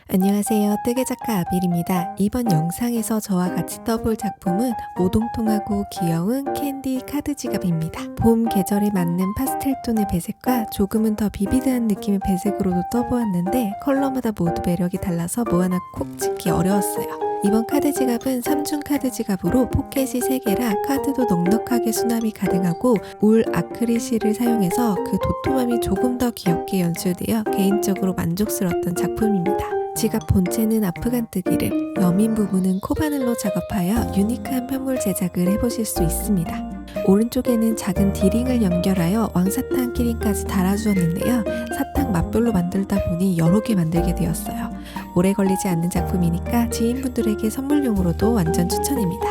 안녕하세요. 뜨개작가 아빌입니다. 이번 영상에서 저와 같이 떠볼 작품은 오동통하고 귀여운 캔디 카드 지갑입니다. 봄 계절에 맞는 파스텔 톤의 배색과 조금은 더 비비드한 느낌의 배색으로도 떠보았는데 컬러마다 모두 매력이 달라서 뭐 하나 콕 집기 어려웠어요. 이번 카드 지갑은 3중 카드 지갑으로 포켓이 3개라 카드도 넉넉하게 수납이 가능하고 울 아크릴실을 사용해서 그 도톰함이 조금 더 귀엽게 연출되어 개인적으로 만족스러웠던 작품입니다. 지갑 본체는 아프간뜨기를, 여민 부분은 코바늘로 작업하여 유니크한 편물 제작을 해보실 수 있습니다. 오른쪽에는 작은 디링을 연결하여 왕사탕 키링까지 달아주었는데요. 사탕 맛별로 만들다 보니 여러 개 만들게 되었어요. 오래 걸리지 않는 작품이니까 지인분들에게 선물용으로도 완전 추천입니다.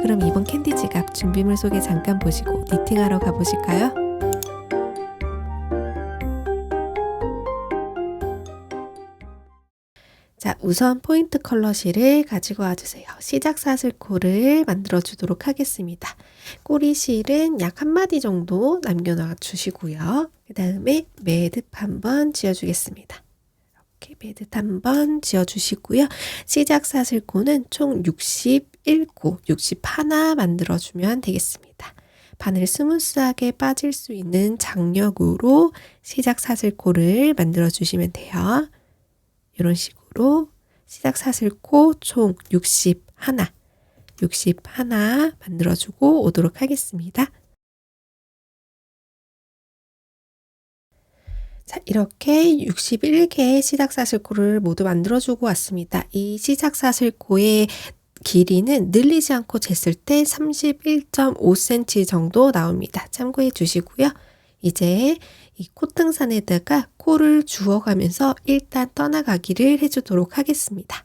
그럼 이번 캔디 지갑 준비물 소개 잠깐 보시고 니팅하러 가보실까요? 자, 우선 포인트 컬러 실을 가지고 와주세요. 시작 사슬코를 만들어 주도록 하겠습니다. 꼬리 실은 약 1마디 정도 남겨놔 주시고요. 그 다음에 매듭 한번 지어주겠습니다. 이렇게 매듭 한번 지어주시고요. 시작 사슬코는 총 61코, 61 만들어주면 되겠습니다. 바늘 스무스하게 빠질 수 있는 장력으로 시작 사슬코를 만들어 주시면 돼요. 이런 식으로 시작 사슬코 총 61 만들어주고 오도록 하겠습니다. 자, 이렇게 61개의 시작 사슬코를 모두 만들어주고 왔습니다. 이 시작 사슬코의 길이는 늘리지 않고 쟀을 때 31.5cm 정도 나옵니다. 참고해 주시고요. 이제 이 콧등산에다가 코를 주워가면서 일단 떠나가기를 해주도록 하겠습니다.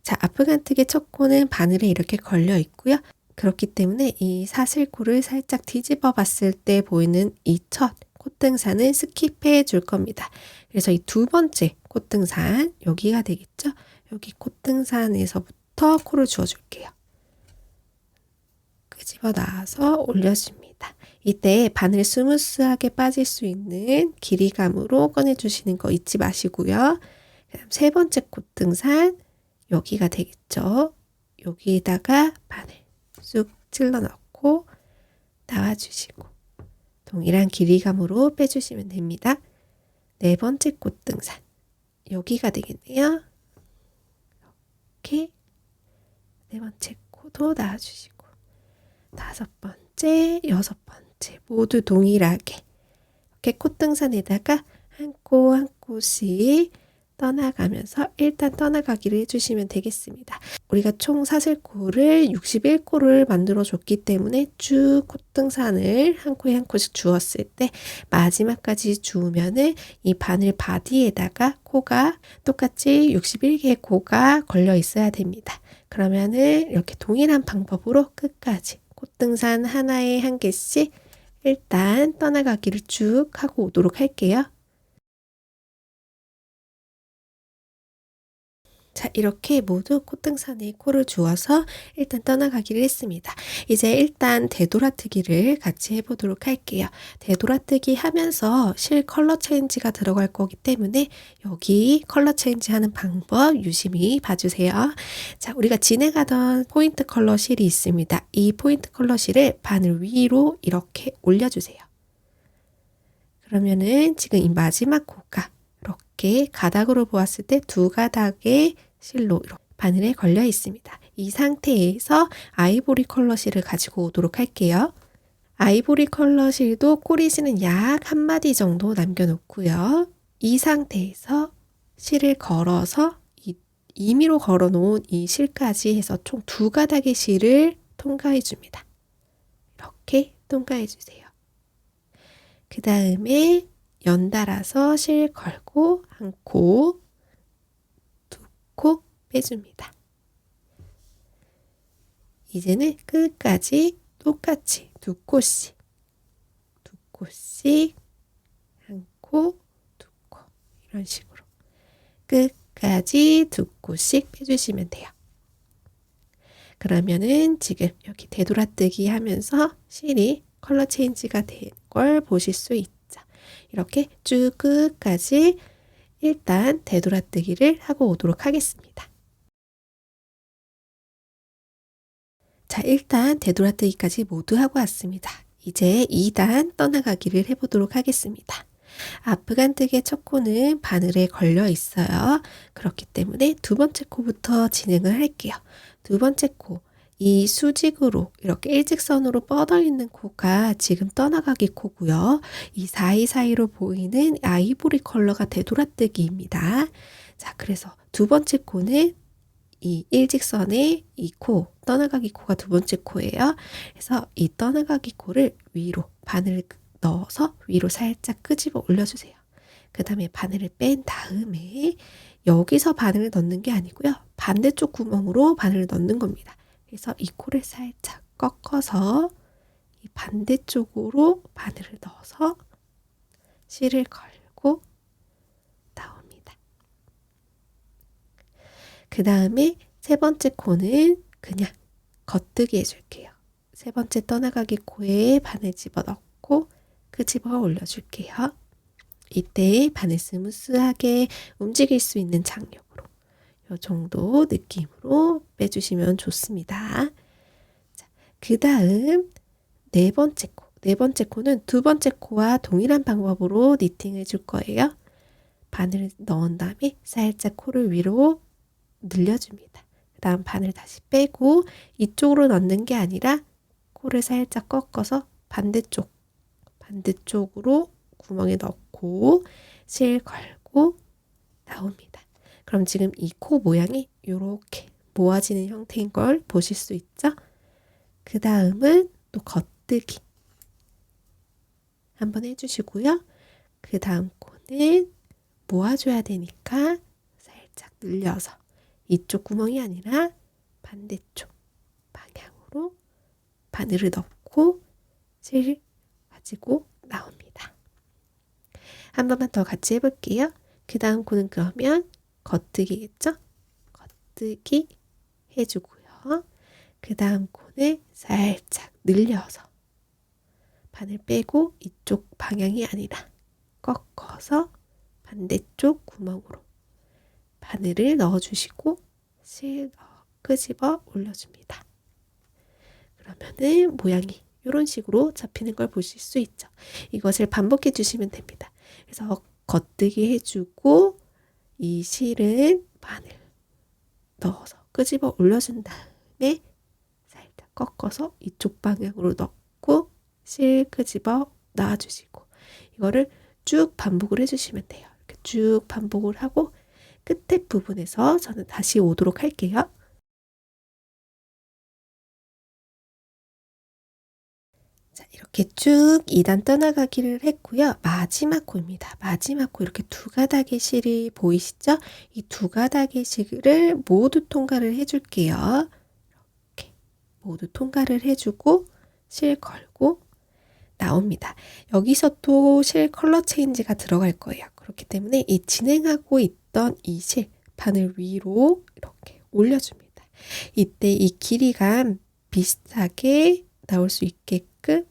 자, 아프간뜨기 첫 코는 바늘에 이렇게 걸려 있고요. 그렇기 때문에 이 사슬코를 살짝 뒤집어 봤을 때 보이는 이 첫 콧등산은 스킵해 줄 겁니다. 그래서 이 두 번째 콧등산, 여기가 되겠죠? 여기 콧등산에서부터 코를 주워 줄게요. 끄집어 놔서 올려줍니다. 이때 바늘 스무스하게 빠질 수 있는 길이감으로 꺼내주시는 거 잊지 마시고요. 그다음 세 번째 콧등산, 여기가 되겠죠. 여기에다가 바늘 쑥 찔러 넣고 나와주시고 동일한 길이감으로 빼주시면 됩니다. 네 번째 콧등산, 여기가 되겠네요. 이렇게 네 번째 코도 나와주시고 다섯 번째, 여섯 번째 모두 동일하게 이렇게 콧등산에다가 한 코 한 코씩 떠나가면서 일단 떠나가기를 해주시면 되겠습니다. 우리가 총 사슬코를 61코를 만들어 줬기 때문에 쭉 콧등산을 한 코에 한 코씩 주었을 때 마지막까지 주우면은 이 바늘 바디에다가 코가 똑같이 61개의 코가 걸려 있어야 됩니다. 그러면은 이렇게 동일한 방법으로 끝까지 콧등산 하나에 한 개씩 일단 떠나가기를 쭉 하고 오도록 할게요. 자, 이렇게 모두 콧등산에 코를 주어서 일단 떠나가기를 했습니다. 이제 일단 되돌아뜨기를 같이 해보도록 할게요. 되돌아뜨기 하면서 실 컬러 체인지가 들어갈 거기 때문에 여기 컬러 체인지 하는 방법 유심히 봐주세요. 자, 우리가 진행하던 포인트 컬러 실이 있습니다. 이 포인트 컬러 실을 바늘 위로 이렇게 올려주세요. 그러면은 지금 이 마지막 코가 이렇게 가닥으로 보았을 때 두 가닥의 실로 이렇게 바늘에 걸려 있습니다. 이 상태에서 아이보리 컬러 실을 가지고 오도록 할게요. 아이보리 컬러 실도 꼬리실은 약 1마디 정도 남겨놓고요. 이 상태에서 실을 걸어서 임의로 걸어 놓은 이 실까지 해서 총 두 가닥의 실을 통과해 줍니다. 이렇게 통과해 주세요. 그 다음에 연달아서 실 걸고 한 코, 두 코 빼줍니다. 이제는 끝까지 똑같이 두 코씩, 한 코, 두 코 이런 식으로 끝까지 두 코씩 빼주시면 돼요. 그러면은 지금 여기 되돌아뜨기 하면서 실이 컬러 체인지가 된 걸 보실 수 있죠. 이렇게 쭉 끝까지 일단 되돌아뜨기를 하고 오도록 하겠습니다. 자, 일단 되돌아뜨기까지 모두 하고 왔습니다. 이제 2단 떠나가기를 해보도록 하겠습니다. 앞간뜨기의 첫 코는 바늘에 걸려 있어요. 그렇기 때문에 두 번째 코부터 진행을 할게요. 두 번째 코, 이 수직으로 이렇게 일직선으로 뻗어 있는 코가 지금 떠나가기 코고요. 이 사이사이로 보이는 아이보리 컬러가 되돌아뜨기입니다. 자, 그래서 두 번째 코는 이 일직선의 이 코, 떠나가기 코가 두 번째 코예요. 그래서 이 떠나가기 코를 위로 바늘을 넣어서 위로 살짝 끄집어 올려주세요. 그 다음에 바늘을 뺀 다음에 여기서 바늘을 넣는 게 아니고요. 반대쪽 구멍으로 바늘을 넣는 겁니다. 그래서 이 코를 살짝 꺾어서 이 반대쪽으로 바늘을 넣어서 실을 걸고 나옵니다. 그 다음에 세 번째 코는 그냥 겉뜨기 해줄게요. 세 번째 떠나가기 코에 바늘 집어넣고 끄집어 올려줄게요. 이때 바늘 스무스하게 움직일 수 있는 장력으로 이 정도 느낌으로 빼주시면 좋습니다. 그 다음 네 번째 코. 네 번째 코는 두 번째 코와 동일한 방법으로 니팅을 줄 거예요. 바늘을 넣은 다음에 살짝 코를 위로 늘려줍니다. 그 다음 바늘 다시 빼고 이쪽으로 넣는 게 아니라 코를 살짝 꺾어서 반대쪽으로 구멍에 넣고 실 걸고 나옵니다. 그럼 지금 이 코 모양이 이렇게 모아지는 형태인 걸 보실 수 있죠? 그 다음은 또 겉뜨기 한번 해주시고요. 그 다음 코는 모아줘야 되니까 살짝 늘려서 이쪽 구멍이 아니라 반대쪽 방향으로 바늘을 넣고 실 가지고 나옵니다. 한 번만 더 같이 해볼게요. 그 다음 코는 그러면 겉뜨기겠죠? 겉뜨기 해주고요. 그 다음 코는 살짝 늘려서 바늘 빼고 이쪽 방향이 아니라 꺾어서 반대쪽 구멍으로 바늘을 넣어주시고 실 끄집어 올려줍니다. 그러면은 모양이 이런 식으로 잡히는 걸 보실 수 있죠. 이것을 반복해 주시면 됩니다. 그래서 겉뜨기 해주고 이 실은 바늘 넣어서 끄집어 올려준 다음에 살짝 꺾어서 이쪽 방향으로 넣고 실 끄집어 놔주시고 이거를 쭉 반복을 해주시면 돼요. 이렇게 쭉 반복을 하고 끝에 부분에서 저는 다시 오도록 할게요. 자, 이렇게 쭉 2단 떠나가기를 했고요. 마지막 코입니다. 마지막 코 이렇게 두 가닥의 실이 보이시죠? 이 두 가닥의 실을 모두 통과를 해줄게요. 이렇게 모두 통과를 해주고 실 걸고 나옵니다. 여기서 또 실 컬러 체인지가 들어갈 거예요. 그렇기 때문에 이 진행하고 있던 이 실 바늘 위로 이렇게 올려줍니다. 이때 이 길이감 비슷하게 나올 수 있게끔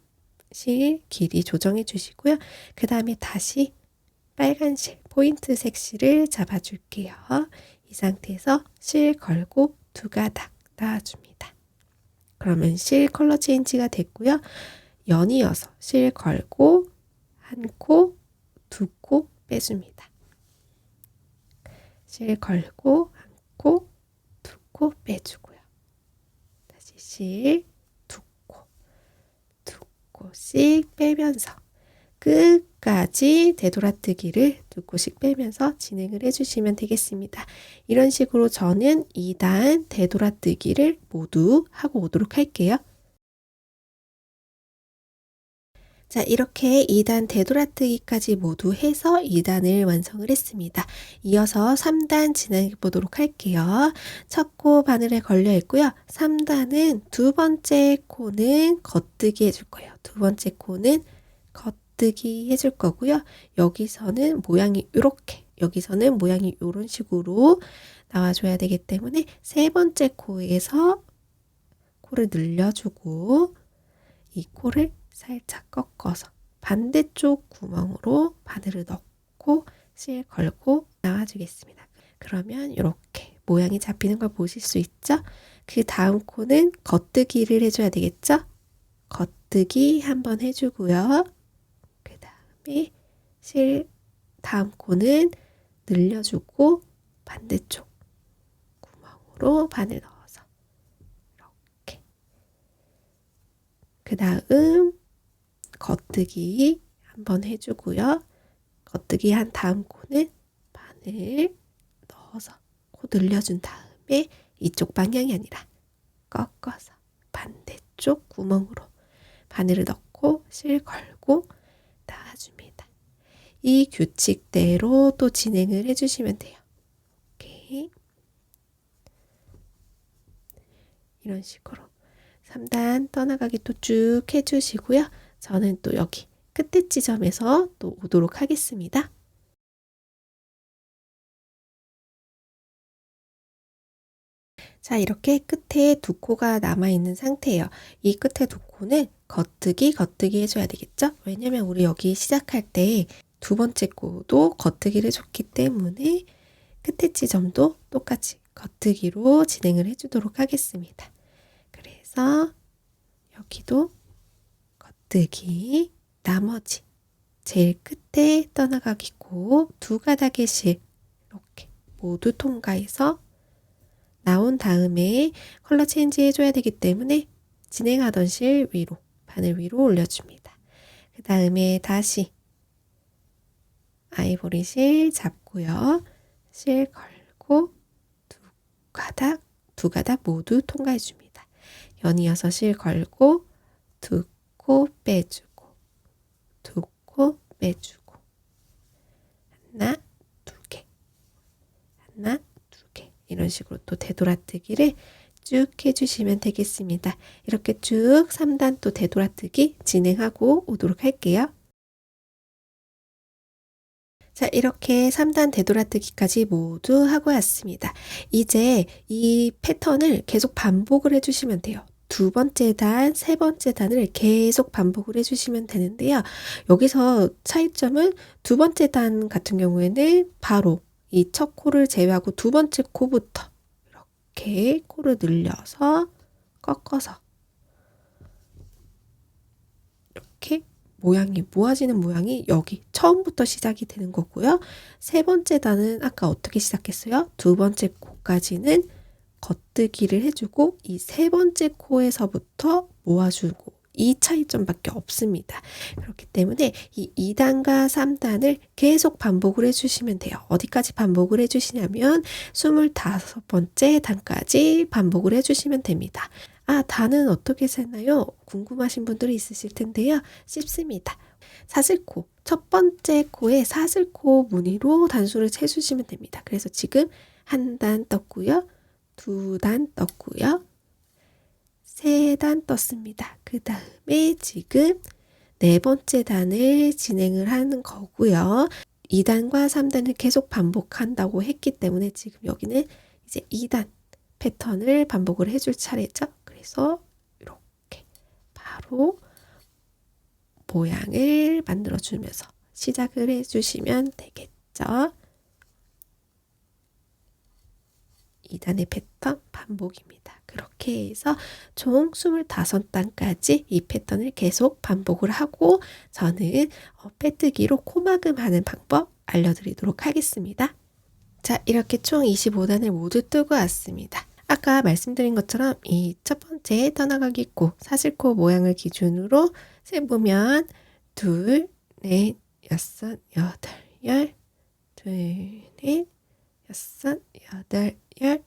실 길이 조정해 주시고요. 그 다음에 다시 빨간 실, 포인트색 실을 잡아줄게요. 이 상태에서 실 걸고 두 가닥 놔줍니다. 그러면 실 컬러 체인지가 됐고요. 연이어서 실 걸고 한 코, 두 코 빼줍니다. 실 걸고 한 코, 두 코 빼주고요. 다시 실 두 코씩 빼면서 끝까지 되돌아뜨기를 두 코씩 빼면서 진행을 해주시면 되겠습니다. 이런 식으로 저는 2단 되돌아뜨기를 모두 하고 오도록 할게요. 자, 이렇게 2단 되돌아뜨기까지 모두 해서 2단을 완성을 했습니다. 이어서 3단 진행해 보도록 할게요. 첫 코 바늘에 걸려 있고요. 3단은 두 번째 코는 겉뜨기 해줄 거예요. 두 번째 코는 겉뜨기 해줄 거고요. 여기서는 모양이 이렇게, 여기서는 모양이 이런 식으로 나와줘야 되기 때문에 세 번째 코에서 코를 늘려주고 이 코를 살짝 꺾어서 반대쪽 구멍으로 바늘을 넣고 실 걸고 나와주겠습니다. 그러면 이렇게 모양이 잡히는 걸 보실 수 있죠? 그 다음 코는 겉뜨기를 해줘야 되겠죠? 겉뜨기 한번 해주고요. 그 다음에 다음 코는 늘려주고 반대쪽 구멍으로 바늘 넣어서 이렇게. 그 다음 겉뜨기 한번 해주고요. 겉뜨기 한 다음 코는 바늘 넣어서 코 늘려준 다음에 이쪽 방향이 아니라 꺾어서 반대쪽 구멍으로 바늘을 넣고 실 걸고 나와줍니다. 이 규칙대로 또 진행을 해주시면 돼요. 오케이. 이런 식으로 3단 떠나가기 또 쭉 해주시고요. 저는 또 여기 끝에 지점에서 또 오도록 하겠습니다. 자, 이렇게 끝에 두 코가 남아있는 상태예요. 이 끝에 두 코는 겉뜨기 해줘야 되겠죠? 왜냐면 우리 여기 시작할 때 두 번째 코도 겉뜨기를 해줬기 때문에 끝에 지점도 똑같이 겉뜨기로 진행을 해주도록 하겠습니다. 그래서 여기도 겉뜨기, 나머지 제일 끝에 떠나가기 코 두 가닥의 실 이렇게 모두 통과해서 나온 다음에 컬러 체인지 해줘야 되기 때문에 진행하던 실 위로, 바늘 위로 올려줍니다. 그 다음에 다시 아이보리 실 잡고요. 실 걸고 두 가닥 모두 통과해 줍니다. 연이어서 실 걸고 두 코 빼주고 두 코 빼주고 하나, 두 개, 하나, 두 개 이런 식으로 또 되돌아뜨기를 쭉 해주시면 되겠습니다. 이렇게 쭉 3단 또 되돌아뜨기 진행하고 오도록 할게요. 자, 이렇게 3단 되돌아뜨기까지 모두 하고 왔습니다. 이제 이 패턴을 계속 반복을 해주시면 돼요. 두 번째 단, 세 번째 단을 계속 반복을 해주시면 되는데요. 여기서 차이점은 두 번째 단 같은 경우에는 바로 이 첫 코를 제외하고 두 번째 코부터 이렇게 코를 늘려서 꺾어서 이렇게 모양이 모아지는 모양이 여기 처음부터 시작이 되는 거고요. 세 번째 단은 아까 어떻게 시작했어요? 두 번째 코까지는 겉뜨기를 해주고 이 세 번째 코에서부터 모아주고 이 차이점밖에 없습니다. 그렇기 때문에 이 2단과 3단을 계속 반복을 해주시면 돼요. 어디까지 반복을 해주시냐면 25번째 단까지 반복을 해주시면 됩니다. 아, 단은 어떻게 세나요? 궁금하신 분들이 있으실 텐데요. 쉽습니다. 사슬코, 첫 번째 코에 사슬코 무늬로 단수를 채주시면 됩니다. 그래서 지금 한 단 떴고요. 두 단 떴고요. 세 단 떴습니다. 그 다음에 지금 네 번째 단을 진행을 하는 거고요. 2단과 3단을 계속 반복한다고 했기 때문에 지금 여기는 이제 2단 패턴을 반복을 해줄 차례죠. 그래서 이렇게 바로 모양을 만들어주면서 시작을 해주시면 되겠죠. 2단의 패턴 반복입니다. 그렇게 해서 총 25단까지 이 패턴을 계속 반복을 하고 저는 빼뜨기로 코막음 하는 방법 알려드리도록 하겠습니다. 자, 이렇게 총 25단을 모두 뜨고 왔습니다. 아까 말씀드린 것처럼 이 첫 번째 떠나가기 코, 사슬코 모양을 기준으로 세보면 둘, 넷, 여섯, 여덟, 열, 둘, 넷, 여섯, 여덟, 열,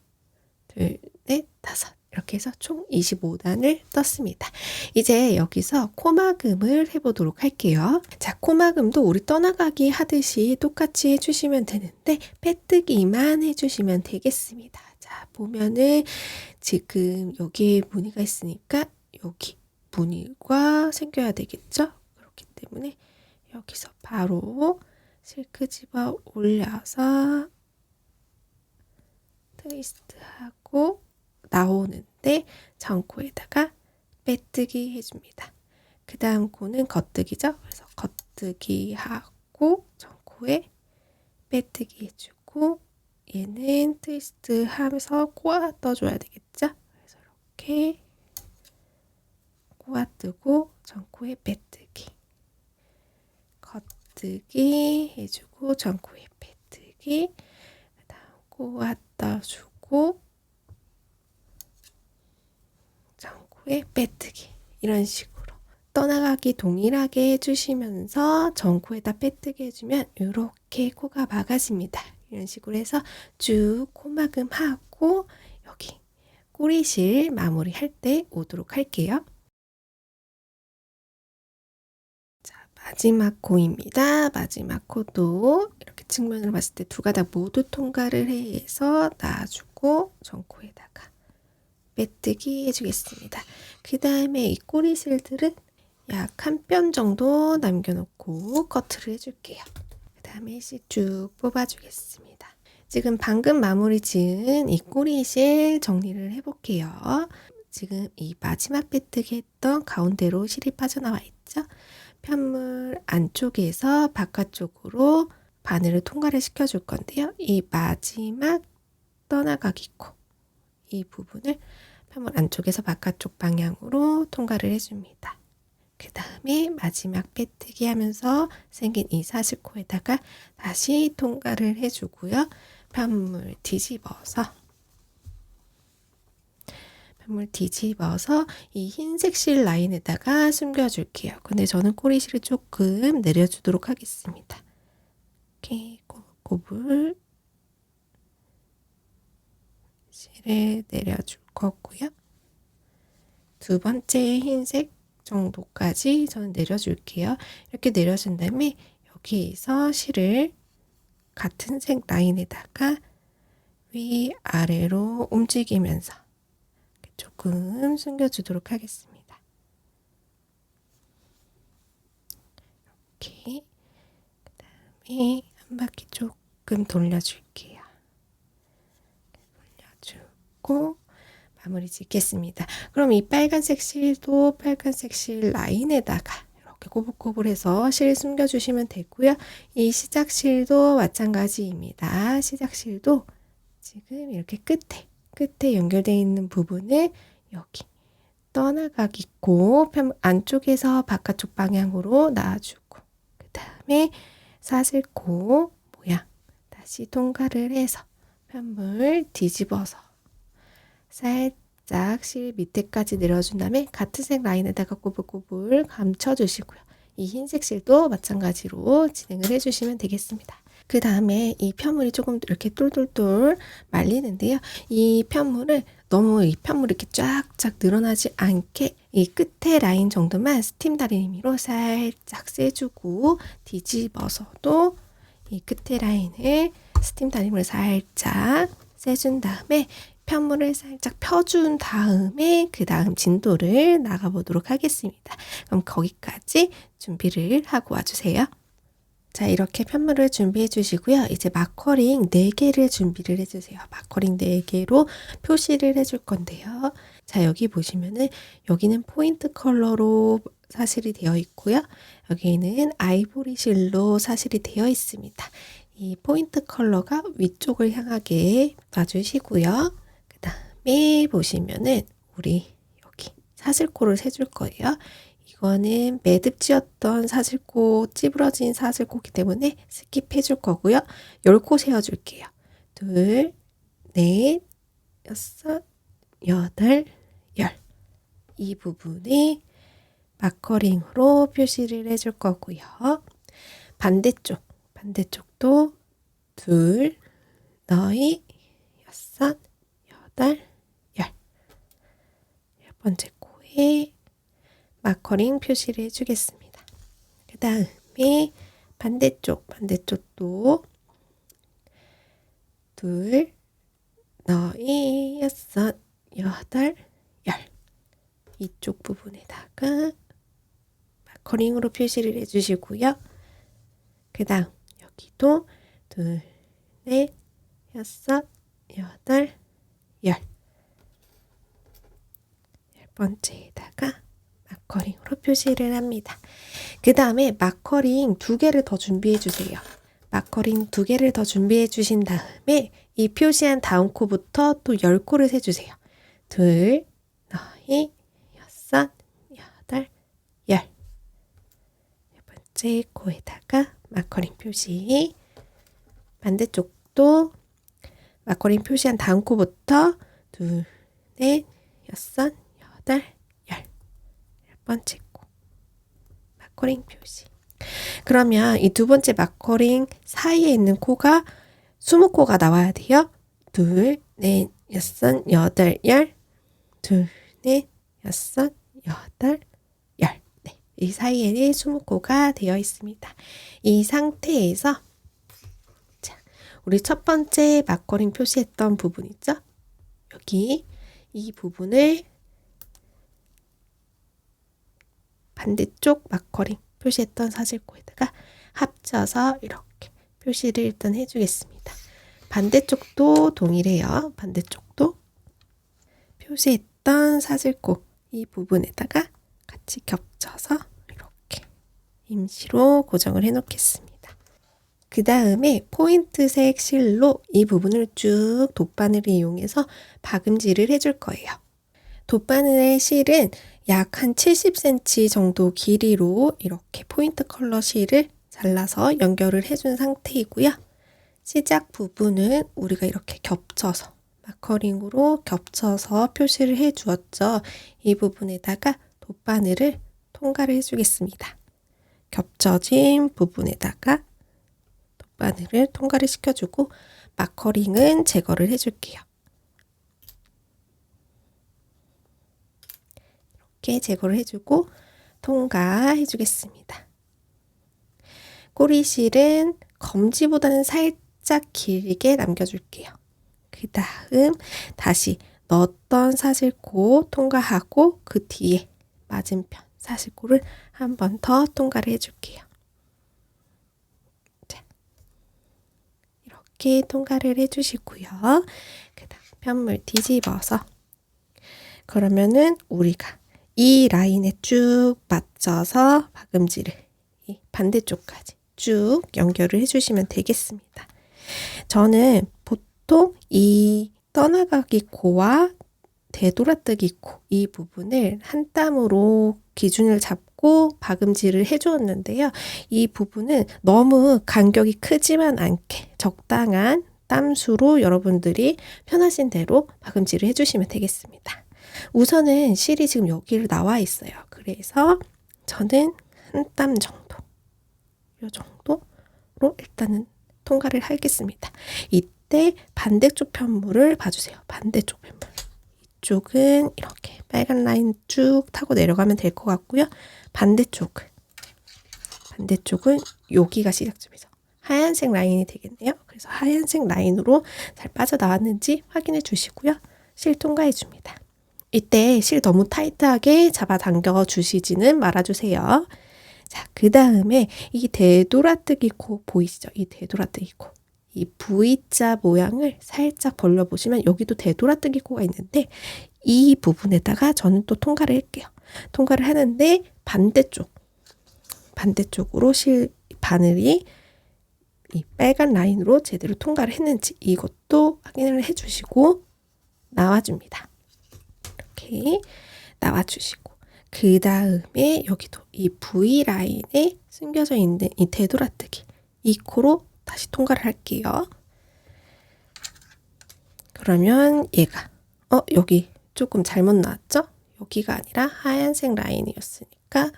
둘, 넷, 다섯 이렇게 해서 총 25단을 떴습니다. 이제 여기서 코막음을 해보도록 할게요. 자, 코막음도 우리 떠나가기 하듯이 똑같이 해주시면 되는데 빼뜨기만 해주시면 되겠습니다. 자, 보면은 지금 여기에 무늬가 있으니까 여기 무늬가 생겨야 되겠죠? 그렇기 때문에 여기서 바로 실크 집어 올려서 트위스트하고 나오는데 전코에다가 빼뜨기 해줍니다. 그 다음 코는 겉뜨기죠. 그래서 겉뜨기 하고 전코에 빼뜨기 해주고 얘는 트위스트 하면서 꼬아 떠줘야 되겠죠? 그래서 이렇게 꼬아 뜨고 전코에 빼뜨기, 겉뜨기 해주고 전코에 빼뜨기, 그다음 꼬아 떠주고 전코에 빼뜨기, 이런 식으로 떠나가기 동일하게 해주시면서 전코에다 빼뜨기 해주면 이렇게 코가 막아집니다. 이런 식으로 해서 쭉 코막음 하고 여기 꼬리실 마무리할 때 오도록 할게요. 자, 마지막 코입니다. 마지막 코도 이렇게 측면으로 봤을 때 두 가닥 모두 통과를 해서 놔주고 전코에다가 빼뜨기 해주겠습니다. 그 다음에 이 꼬리실들은 약 한 뼘 정도 남겨놓고 커트를 해줄게요. 그 다음에 실 쭉 뽑아주겠습니다. 지금 방금 마무리 지은 이 꼬리실 정리를 해볼게요. 지금 이 마지막 빼뜨기 했던 가운데로 실이 빠져나와 있죠? 편물 안쪽에서 바깥쪽으로 바늘을 통과를 시켜줄 건데요. 이 마지막 떠나가기 코, 이 부분을 편물 안쪽에서 바깥쪽 방향으로 통과를 해줍니다. 그 다음에 마지막 빼뜨기 하면서 생긴 이 사슬코에다가 다시 통과를 해주고요. 편물 뒤집어서 이 흰색 실 라인에다가 숨겨줄게요. 근데 저는 꼬리실을 조금 내려주도록 하겠습니다. 이렇게 꼬불꼬불 실을 내려줄 거고요. 두 번째 흰색 정도까지 저는 내려줄게요. 이렇게 내려준 다음에 여기에서 실을 같은 색 라인에다가 위아래로 움직이면서 조금 숨겨주도록 하겠습니다. 이렇게 그 다음에 한 바퀴 조금 돌려줄게요. 돌려주고 마무리 짓겠습니다. 그럼 이 빨간색 실도 빨간색 실 라인에다가 이렇게 꼬불꼬불해서 실 숨겨주시면 되고요. 이 시작 실도 마찬가지입니다. 시작 실도 지금 이렇게 끝에 연결되어 있는 부분을 여기 떠나가기 코 안쪽에서 바깥쪽 방향으로 놔주고 그 다음에 사슬코 모양 다시 통과를 해서 편물 뒤집어서 살짝 실 밑에까지 내려준 다음에 같은 색 라인에다가 꼬불꼬불 감춰주시고요. 이 흰색 실도 마찬가지로 진행을 해주시면 되겠습니다. 그 다음에 이 편물이 조금 이렇게 똘똘똘 말리는데요. 이 편물을 너무 이 편물이 이렇게 쫙쫙 늘어나지 않게 이 끝에 라인 정도만 스팀 다리미로 살짝 세주고 뒤집어서도 이 끝에 라인을 스팀 다리미로 살짝 세준 다음에 편물을 살짝 펴준 다음에 그 다음 진도를 나가보도록 하겠습니다. 그럼 거기까지 준비를 하고 와주세요. 자, 이렇게 편물을 준비해 주시고요. 이제 마커링 4개를 준비를 해주세요. 마커링 4개로 표시를 해줄 건데요. 자, 여기 보시면은 여기는 포인트 컬러로 사실이 되어 있고요. 여기는 아이보리 실로 사실이 되어 있습니다. 이 포인트 컬러가 위쪽을 향하게 놔주시고요. 그 다음에 보시면은 우리 여기 사슬코를 세줄 거예요. 이거는 매듭지었던 사슬코, 찌부러진 사슬코기 때문에 스킵해 줄 거고요. 10코 세워줄게요. 2, 4, 6, 8, 10. 이 부분에 마커링으로 표시를 해줄 거고요. 반대쪽도 2, 4, 6, 8, 10. 10번째 코에 마커링 표시를 해주겠습니다. 그 다음에 반대쪽도 2, 4, 6, 8, 10. 이쪽 부분에다가 마커링으로 표시를 해주시고요. 그 다음 여기도 2, 4, 6, 8, 10. 10번째에다가 마커링으로 표시를 합니다. 그 다음에 마커링 2개를 더 준비해 주세요. 마커링 2개를 더 준비해 주신 다음에 이 표시한 다음 코부터 또 10코를 세주세요. 2, 4, 6, 8, 10. 네 번째 코에다가 마커링 표시. 반대쪽도 마커링 표시한 다음 코부터 2, 4, 6, 8, 10. 10번째 코. 마커링 표시. 그러면 이 두 번째 마커링 사이에 있는 코가 20코가 나와야 돼요. 2, 4, 6, 8, 10. 2, 4, 6, 8, 10. 네, 이 사이에 20코가 되어 있습니다. 이 상태에서 자, 우리 첫 번째 마커링 표시했던 부분 있죠? 여기 이 부분을 반대쪽 마커링 표시했던 사슬코에다가 합쳐서 이렇게 표시를 일단 해주겠습니다. 반대쪽도 동일해요. 반대쪽도 표시했던 사슬코 이 부분에다가 같이 겹쳐서 이렇게 임시로 고정을 해 놓겠습니다. 그 다음에 포인트색 실로 이 부분을 쭉 돗바늘을 이용해서 박음질을 해줄 거예요. 돗바늘의 실은 약 한 70cm 정도 길이로 이렇게 포인트 컬러 실을 잘라서 연결을 해준 상태이고요. 시작 부분은 우리가 이렇게 겹쳐서 마커링으로 겹쳐서 표시를 해 주었죠. 이 부분에다가 돗바늘을 통과를 해주겠습니다. 겹쳐진 부분에다가 돗바늘을 통과를 시켜주고 마커링은 제거를 해줄게요. 이렇게 제거를 해주고 통과해 주겠습니다. 꼬리실은 검지보다는 살짝 길게 남겨줄게요. 그 다음 다시 넣었던 사슬코 통과하고 그 뒤에 맞은편 사슬코를 한 번 더 통과를 해줄게요. 자, 이렇게 통과를 해주시고요. 그 다음 편물 뒤집어서 그러면은 우리가 이 라인에 쭉 맞춰서 박음질을 이 반대쪽까지 쭉 연결을 해주시면 되겠습니다. 저는 보통 이 떠나가기 코와 되돌아뜨기 코 이 부분을 한 땀으로 기준을 잡고 박음질을 해주었는데요. 이 부분은 너무 간격이 크지만 않게 적당한 땀수로 여러분들이 편하신 대로 박음질을 해주시면 되겠습니다. 우선은 실이 지금 여기를 나와 있어요. 그래서 저는 한 땀 정도, 이 정도로 일단은 통과를 하겠습니다. 이때 반대쪽 편물을 봐주세요. 반대쪽 편물. 이쪽은 이렇게 빨간 라인 쭉 타고 내려가면 될 것 같고요. 반대쪽은 여기가 시작점에서 하얀색 라인이 되겠네요. 그래서 하얀색 라인으로 잘 빠져나왔는지 확인해 주시고요. 실 통과해 줍니다. 이때 실 너무 타이트하게 잡아당겨 주시지는 말아주세요. 자, 그 다음에 이 되돌아뜨기 코 보이시죠? 이 되돌아뜨기 코. 이 V자 모양을 살짝 벌려보시면 여기도 되돌아뜨기 코가 있는데 이 부분에다가 저는 또 통과를 할게요. 통과를 하는데 반대쪽으로 실 바늘이 이 빨간 라인으로 제대로 통과를 했는지 이것도 확인을 해주시고 나와줍니다. 이렇게 나와주시고 그 다음에 여기도 이 V라인에 숨겨져 있는 이 되돌아뜨기 이 코로 다시 통과를 할게요. 그러면 얘가 여기 조금 잘못 나왔죠? 여기가 아니라 하얀색 라인이었으니까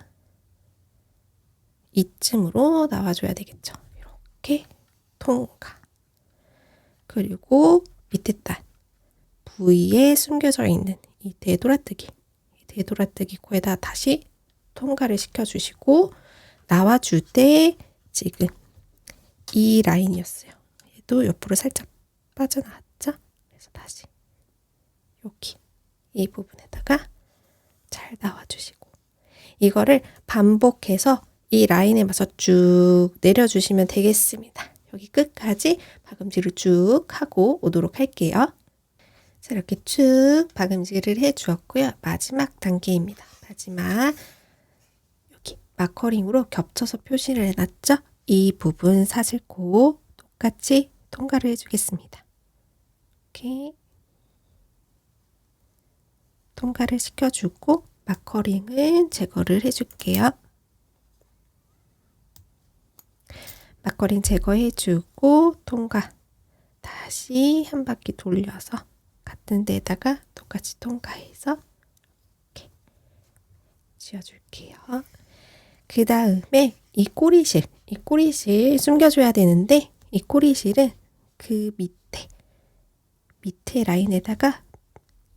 이쯤으로 나와줘야 되겠죠. 이렇게 통과. 그리고 밑에 단 V에 숨겨져 있는 이 되돌아뜨기 코에다 다시 통과를 시켜주시고 나와줄 때 지금 이 라인이었어요. 얘도 옆으로 살짝 빠져나왔죠? 그래서 다시 여기 이 부분에다가 잘 나와주시고 이거를 반복해서 이 라인에 맞춰 쭉 내려주시면 되겠습니다. 여기 끝까지 박음질을 쭉 하고 오도록 할게요. 자, 이렇게 쭉 박음질을 해주었고요. 마지막 단계입니다. 마지막 여기 마커링으로 겹쳐서 표시를 해놨죠? 이 부분 사슬코 똑같이 통과를 해주겠습니다. 이렇게 통과를 시켜주고 마커링은 제거를 해줄게요. 마커링 제거해주고 통과. 다시 한 바퀴 돌려서 같은 데다가 똑같이 통과해서 이렇게 지워줄게요. 그 다음에 이 꼬리실 숨겨줘야 되는데 이 꼬리실은 그 밑에 라인에다가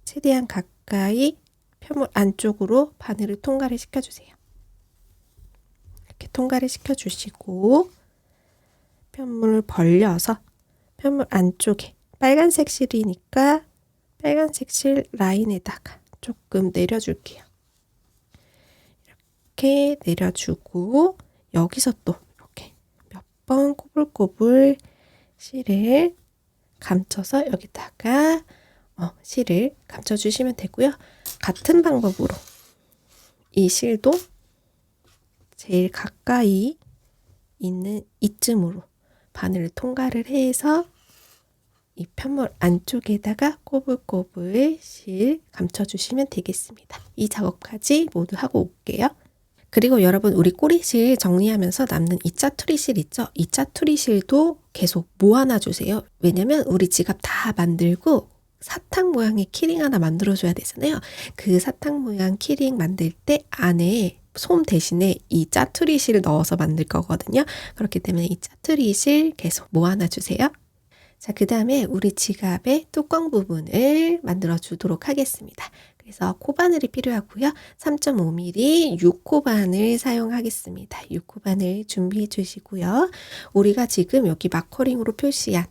최대한 가까이 편물 안쪽으로 바늘을 통과를 시켜주세요. 이렇게 통과를 시켜주시고 편물을 벌려서 편물 안쪽에 빨간색 실이니까 빨간색 실 라인에다가 조금 내려줄게요. 이렇게 내려주고 여기서 또 이렇게 몇 번 꼬불꼬불 실을 감춰서 여기다가 실을 감춰주시면 되고요. 같은 방법으로 이 실도 제일 가까이 있는 이쯤으로 바늘을 통과를 해서 이 편물 안쪽에다가 꼬불꼬불 실 감춰주시면 되겠습니다. 이 작업까지 모두 하고 올게요. 그리고 여러분 우리 꼬리실 정리하면서 남는 이 짜투리 실 있죠? 이 짜투리 실도 계속 모아놔주세요. 왜냐면 우리 지갑 다 만들고 사탕 모양의 키링 하나 만들어줘야 되잖아요. 그 사탕 모양 키링 만들 때 안에 솜 대신에 이 짜투리 실을 넣어서 만들 거거든요. 그렇기 때문에 이 짜투리 실 계속 모아놔주세요. 자, 그 다음에 우리 지갑의 뚜껑 부분을 만들어 주도록 하겠습니다. 그래서 코바늘이 필요하고요. 3.5mm 6코바늘 사용하겠습니다. 6코바늘 준비해 주시고요. 우리가 지금 여기 마커링으로 표시한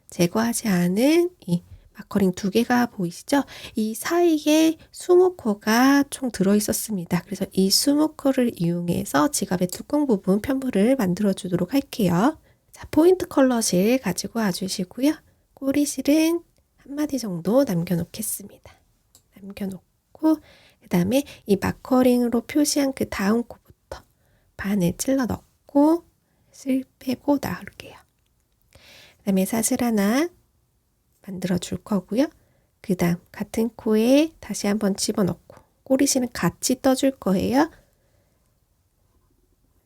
제거하지 않은 이 마커링 2개가 보이시죠? 이 사이에 20코가 총 들어있었습니다. 그래서 이 20코를 이용해서 지갑의 뚜껑 부분 편물을 만들어 주도록 할게요. 자, 포인트 컬러실 가지고 와주시고요. 꼬리실은 한 마디 정도 남겨놓겠습니다. 남겨놓고 그 다음에 이 마커링으로 표시한 그 다음 코부터 반을 찔러 넣고 슬 빼고 나올게요. 그 다음에 사슬 하나 만들어 줄 거고요. 그 다음 같은 코에 다시 한번 집어넣고 꼬리실은 같이 떠줄 거예요.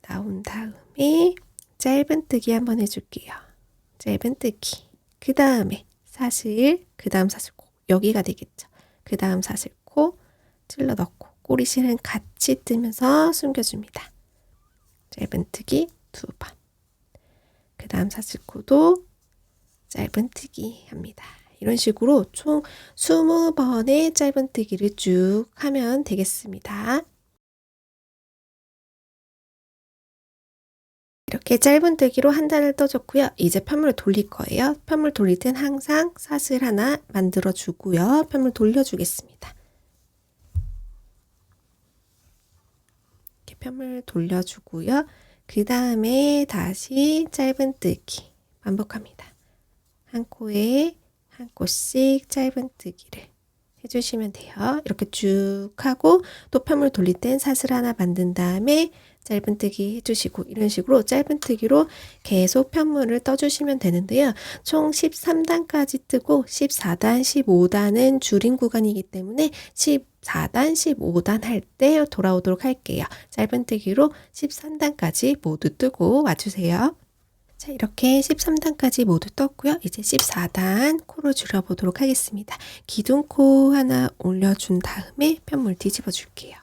나온 다음에 짧은뜨기 한번 해줄게요. 짧은뜨기. 그 다음에 사슬, 그 다음 사슬코. 여기가 되겠죠. 그 다음 사슬코 찔러 넣고 꼬리실은 같이 뜨면서 숨겨줍니다. 짧은뜨기 2번. 그 다음 사슬코도 짧은뜨기 합니다. 이런 식으로 총 20번의 짧은뜨기를 쭉 하면 되겠습니다. 이렇게 짧은뜨기로 한 단을 떠줬고요. 이제 편물을 돌릴 거예요. 편물 돌릴 땐 항상 사슬 하나 만들어 주고요. 편물 돌려주겠습니다. 이렇게 편물 돌려주고요. 그 다음에 다시 짧은뜨기 반복합니다. 한 코에 한 코씩 짧은뜨기를 해주시면 돼요. 이렇게 쭉 하고 또 편물 돌릴 땐 사슬 하나 만든 다음에 짧은뜨기 해주시고 이런 식으로 짧은뜨기로 계속 편물을 떠주시면 되는데요. 총 13단까지 뜨고 14단, 15단은 줄임 구간이기 때문에 14단, 15단 할 때 돌아오도록 할게요. 짧은뜨기로 13단까지 모두 뜨고 와주세요. 자, 이렇게 13단까지 모두 떴고요. 이제 14단 코를 줄여보도록 하겠습니다. 기둥코 하나 올려준 다음에 편물 뒤집어 줄게요.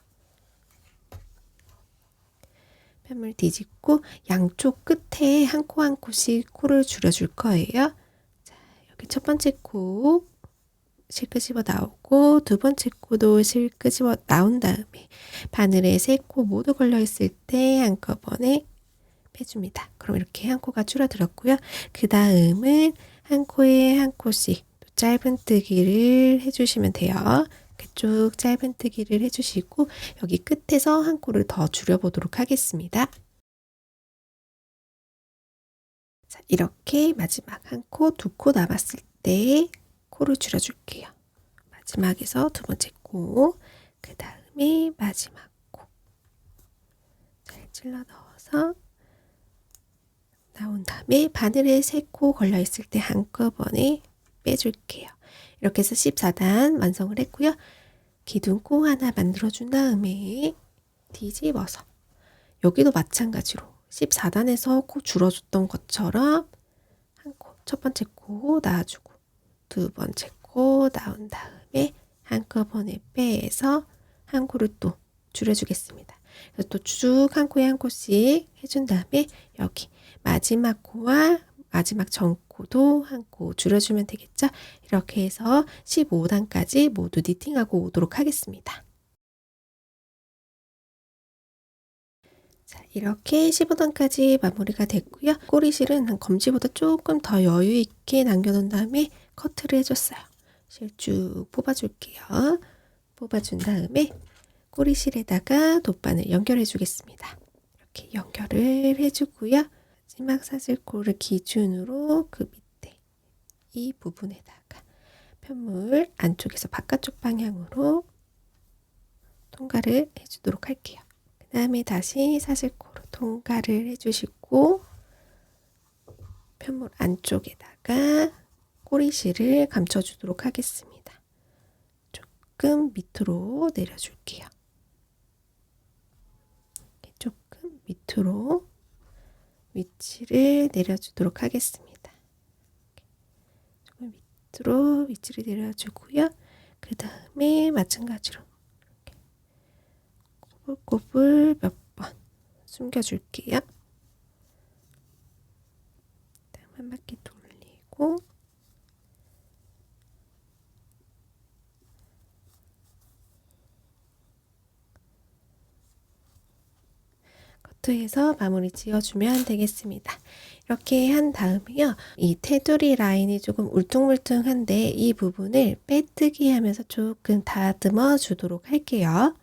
편물 뒤집고 양쪽 끝에 한 코 한 코씩 코를 줄여줄 거예요. 자, 여기 첫 번째 코 실 끄집어 나오고 두 번째 코도 실 끄집어 나온 다음에 바늘에 세 코 모두 걸려 있을 때 한꺼번에 빼줍니다. 그럼 이렇게 한 코가 줄어들었고요. 그 다음은 한 코에 한 코씩 짧은뜨기를 해주시면 돼요. 이렇게 쭉 짧은뜨기를 해주시고 여기 끝에서 한 코를 더 줄여보도록 하겠습니다. 자, 이렇게 마지막 한 코, 두 코 남았을 때 코를 줄여줄게요. 마지막에서 두 번째 코, 그 다음에 마지막 코 잘 찔러 넣어서 나온 다음에 바늘에 3코 걸려 있을 때 한꺼번에 빼줄게요. 이렇게 해서 14단 완성을 했고요. 기둥코 하나 만들어준 다음에 뒤집어서 여기도 마찬가지로 14단에서 코 줄어줬던 것처럼 한 코, 첫 번째 코 놔주고 두 번째 코 나온 다음에 한꺼번에 빼서 한 코를 또 줄여주겠습니다. 그래서 또 쭉 한 코에 한 코씩 해준 다음에 여기 마지막 코와 마지막 전 코도 한 코 줄여주면 되겠죠? 이렇게 해서 15단까지 모두 니팅하고 오도록 하겠습니다. 자, 이렇게 15단까지 마무리가 됐고요. 꼬리실은 한 검지보다 조금 더 여유 있게 남겨놓은 다음에 커트를 해줬어요. 실 쭉 뽑아줄게요. 뽑아준 다음에 꼬리실에다가 돗바늘 연결해 주겠습니다. 이렇게 연결을 해주고요. 마지막 사슬코를 기준으로 그 밑에 이 부분에다가 편물 안쪽에서 바깥쪽 방향으로 통과를 해주도록 할게요. 그 다음에 다시 사슬코로 통과를 해주시고 편물 안쪽에다가 꼬리실을 감춰주도록 하겠습니다. 조금 밑으로 내려줄게요. 조금 밑으로 위치를 내려주도록 하겠습니다. 조금 밑으로 위치를 내려주고요. 그 다음에 마찬가지로 꼬불꼬불 몇 번 숨겨줄게요. 다음 한 바퀴 돌리고 커트해서 마무리 지어주면 되겠습니다. 이렇게 한 다음에요. 이 테두리 라인이 조금 울퉁불퉁한데 이 부분을 빼뜨기 하면서 조금 다듬어 주도록 할게요.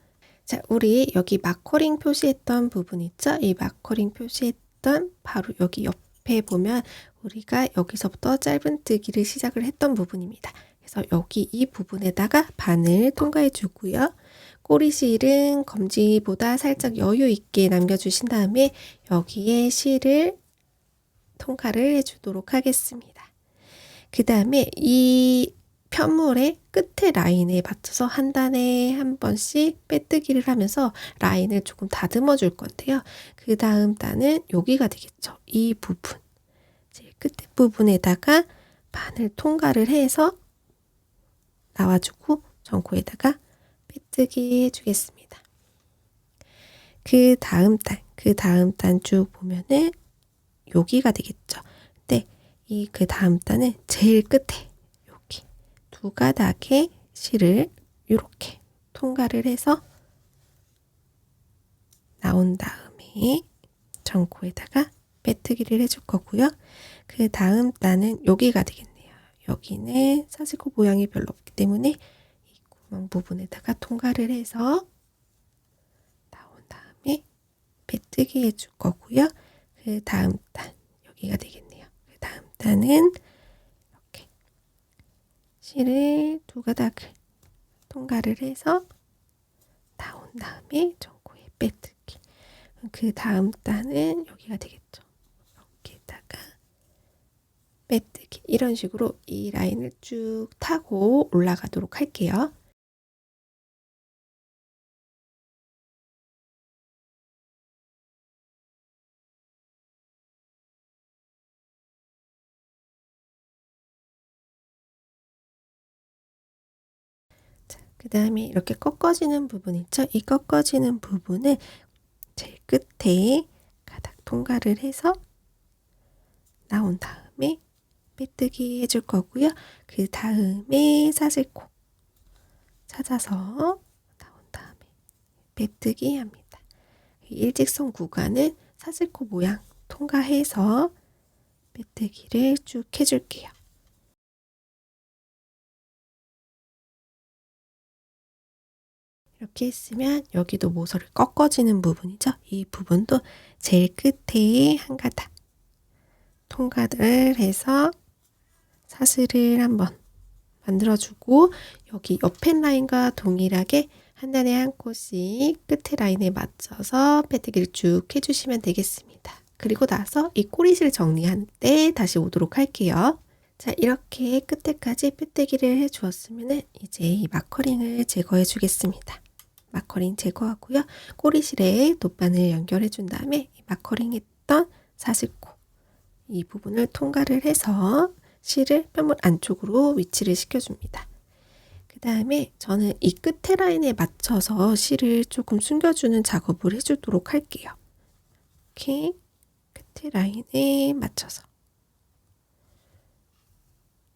자, 우리 여기 마커링 표시했던 부분 있죠? 이 마커링 표시했던 바로 여기 옆에 보면 우리가 여기서부터 짧은뜨기를 시작을 했던 부분입니다. 그래서 여기 이 부분에다가 바늘 통과해 주고요. 꼬리실은 검지보다 살짝 여유 있게 남겨주신 다음에 여기에 실을 통과를 해주도록 하겠습니다. 그 다음에 이 편물의 끝에 라인에 맞춰서 한 단에 한 번씩 빼뜨기를 하면서 라인을 조금 다듬어 줄 건데요. 그 다음 단은 여기가 되겠죠. 이 부분, 제일 끝에 부분에다가 바늘 통과를 해서 나와주고 전코에다가 빼뜨기 해주겠습니다. 그 다음 단 쭉 보면은 여기가 되겠죠. 근데 이 그 다음 단은 제일 끝에 여기 두 가닥의 실을 이렇게 통과를 해서 나온 다음에 전코에다가 빼뜨기를 해줄 거고요. 그 다음 단은 여기가 되겠네요. 여기는 사슬코 모양이 별로 없기 때문에 이 구멍 부분에다가 통과를 해서 나온 다음에 빼뜨기 해줄 거고요. 그 다음 단 여기가 되겠네요. 그 다음 단은 이렇게 실을 두 가닥을 통과를 해서 나온 다음에 전코에 빼뜨기. 그 다음 단은 여기가 되겠죠. 여기에다가 빼뜨기. 이런 식으로 이 라인을 쭉 타고 올라가도록 할게요. 그 다음에 이렇게 꺾어지는 부분 있죠? 이 꺾어지는 부분을 제일 끝에 가닥 통과를 해서 나온 다음에 빼뜨기 해줄 거고요. 그 다음에 사슬코 찾아서 나온 다음에 빼뜨기 합니다. 일직선 구간은 사슬코 모양 통과해서 빼뜨기를 쭉 해줄게요. 이렇게 했으면 여기도 모서리 꺾어지는 부분이죠. 이 부분도 제일 끝에 한 가닥 통과를 해서 사슬을 한번 만들어주고 여기 옆에 라인과 동일하게 한 단에 한 코씩 끝에 라인에 맞춰서 빼뜨기를 쭉 해주시면 되겠습니다. 그리고 나서 이 꼬리실 정리할 때 다시 오도록 할게요. 자, 이렇게 끝에까지 뼈대기를 해주었으면 이제 이 마커링을 제거해 주겠습니다. 마커링 제거하고요. 꼬리실에 돗바늘 연결해 준 다음에 이 마커링 했던 사슬코 이 부분을 통과를 해서 실을 편물 안쪽으로 위치를 시켜줍니다. 그 다음에 저는 이 끝에 라인에 맞춰서 실을 조금 숨겨주는 작업을 해주도록 할게요. 이렇게 끝에 라인에 맞춰서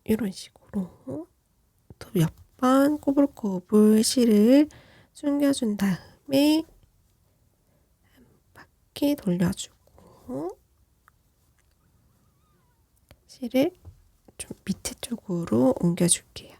이런 식으로 또 몇 번 꼬불꼬불 실을 숨겨준 다음에 한 바퀴 돌려주고 실을 좀 밑에 쪽으로 옮겨줄게요.